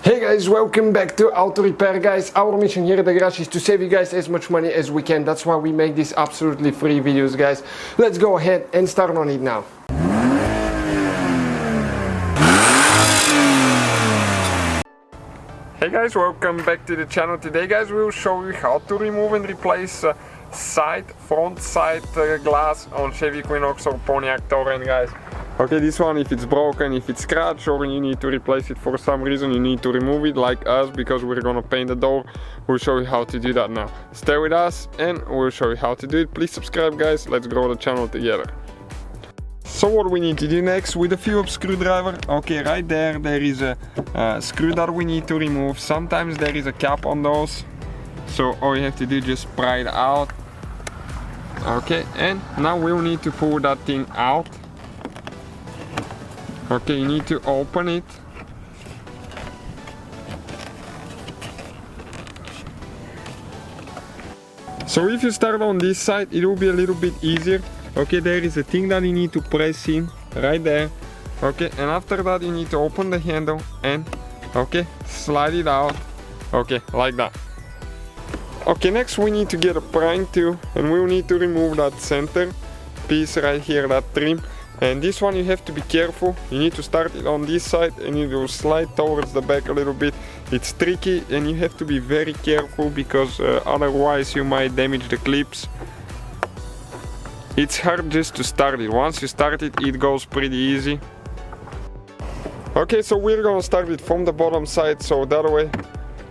Hey guys, welcome back to Auto Repair, guys. Our mission here at the garage is to save you guys as much money as we can. That's why we make these absolutely free videos, guys. Let's go ahead and start on it now. Hey guys, welcome back to the channel. Today, guys, we'll show you how to remove and replace front side glass on Chevy Equinox or Pontiac Torrent, guys. Okay, this one, if it's broken, if it's scratched, or you need to replace it for some reason, you need to remove it like us, because we're gonna paint the door. We'll show you how to do that now. Stay with us and we'll show you how to do it. Please subscribe, guys. Let's grow the channel together. So what we need to do next, with a Phillips screwdriver, okay, right there is a screw that we need to remove. Sometimes there is a cap on those, so all you have to do is just pry it out. Okay, and now we'll need to pull that thing out. Okay, you need to open it. So if you start on this side, it will be a little bit easier. Okay, there is a thing that you need to press in, right there. Okay, and after that you need to open the handle and, okay, slide it out. Okay, like that. Okay, next we need to get a prying tool, and we'll need to remove that center piece right here, that trim. And this one you have to be careful. You need to start it on this side and it will slide towards the back a little bit. It's tricky and you have to be very careful, because otherwise you might damage the clips. It's hard just to start it. Once you start it, it goes pretty easy. Okay, so we're gonna start it from the bottom side, so that way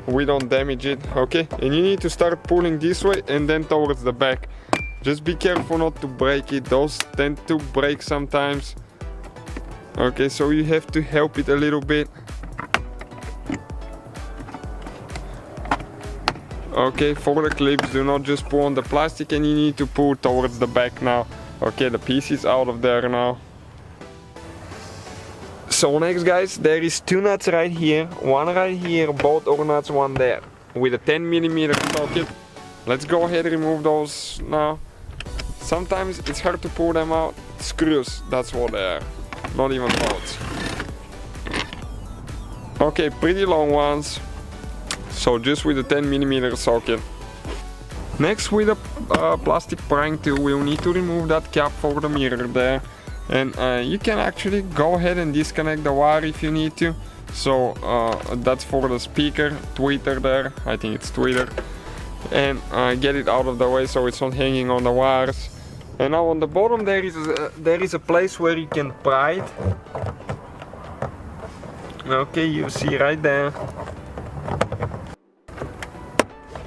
we don't damage it. Okay, and you need to start pulling this way and then towards the back. Just be careful not to break it. Those tend to break sometimes. Okay, so you have to help it a little bit. Okay, for the clips, do not just pull on the plastic, and you need to pull towards the back now. Okay, the piece is out of there now. So next, guys, there is two nuts right here. One right here, both are nuts, one there, with a 10mm socket. Let's go ahead and remove those now. Sometimes it's hard to pull them out. Screws, that's what they are, not even bolts. Okay, pretty long ones, so just with a 10mm socket. Next, with a plastic prying tool, we'll need to remove that cap for the mirror there. And you can actually go ahead and disconnect the wire if you need to. So that's for the speaker, tweeter there, I think it's tweeter. And get it out of the way so it's not hanging on the wires. And now on the bottom there is a place where you can pry it. Okay, you see right there.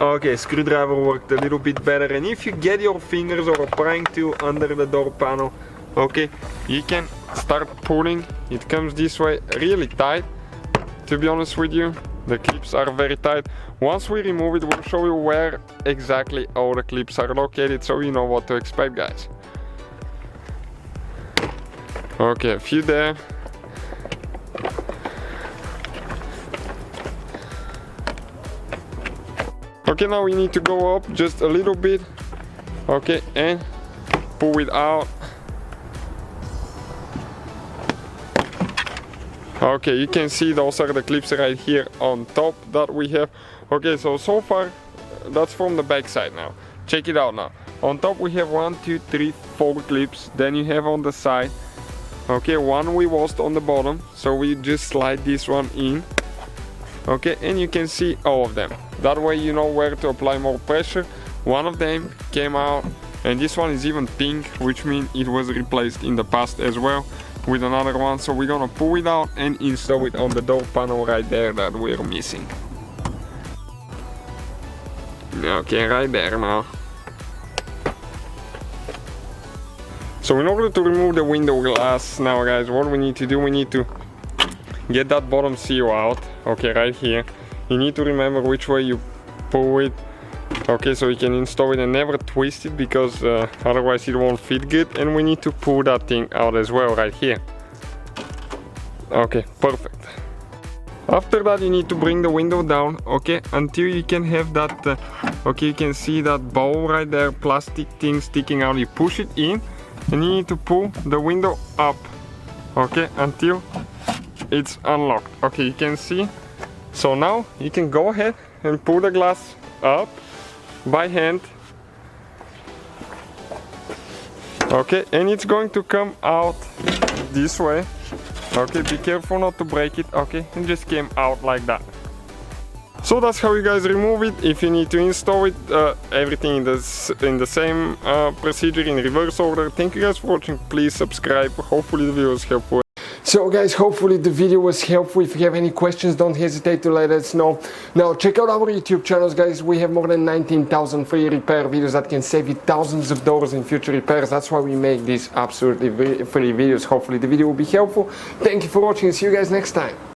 Okay, screwdriver worked a little bit better, and if you get your fingers or a prying tool under the door panel, okay, you can start pulling. It comes this way really tight, to be honest with you. The clips are very tight. Once we remove it, we'll show you where exactly all the clips are located, so you know what to expect, guys. Okay, a few there. Okay, now we need to go up just a little bit. Okay, and pull it out. Okay, you can see those are the clips right here on top that we have. Okay, so far that's from the back side now. Check it out now. On top we have 1, 2, 3, 4 clips. Then you have on the side, okay, one we lost on the bottom, so we just slide this one in. Okay, and you can see all of them. That way you know where to apply more pressure. One of them came out, and this one is even pink, which means it was replaced in the past as well with another one. So we're gonna pull it out and install it on the door panel right there that we're missing. Okay, right there now. So in order to remove the window glass now, guys, what we need to do, we need to get that bottom seal out. Okay, right here. You need to remember which way you pull it. Okay, so you can install it and never twist it, because otherwise it won't fit good. And we need to pull that thing out as well right here. Okay, perfect. After that you need to bring the window down, okay, until you can have that, okay, you can see that bowl right there, plastic thing sticking out. You push it in and you need to pull the window up, okay, until it's unlocked. Okay, you can see So now you can go ahead and pull the glass up by hand. Okay, and it's going to come out this way. Okay, be careful not to break it. Okay, and just came out like that. So that's how you guys remove it. If you need to install it, everything in the same procedure, in reverse order. Thank you guys for watching. Please subscribe. Hopefully the video was helpful. So guys, hopefully the video was helpful. If you have any questions, don't hesitate to let us know. Now check out our YouTube channels, guys. We have more than 19,000 free repair videos that can save you thousands of dollars in future repairs. That's why we make these absolutely free videos. Hopefully the video will be helpful. Thank you for watching. See you guys next time.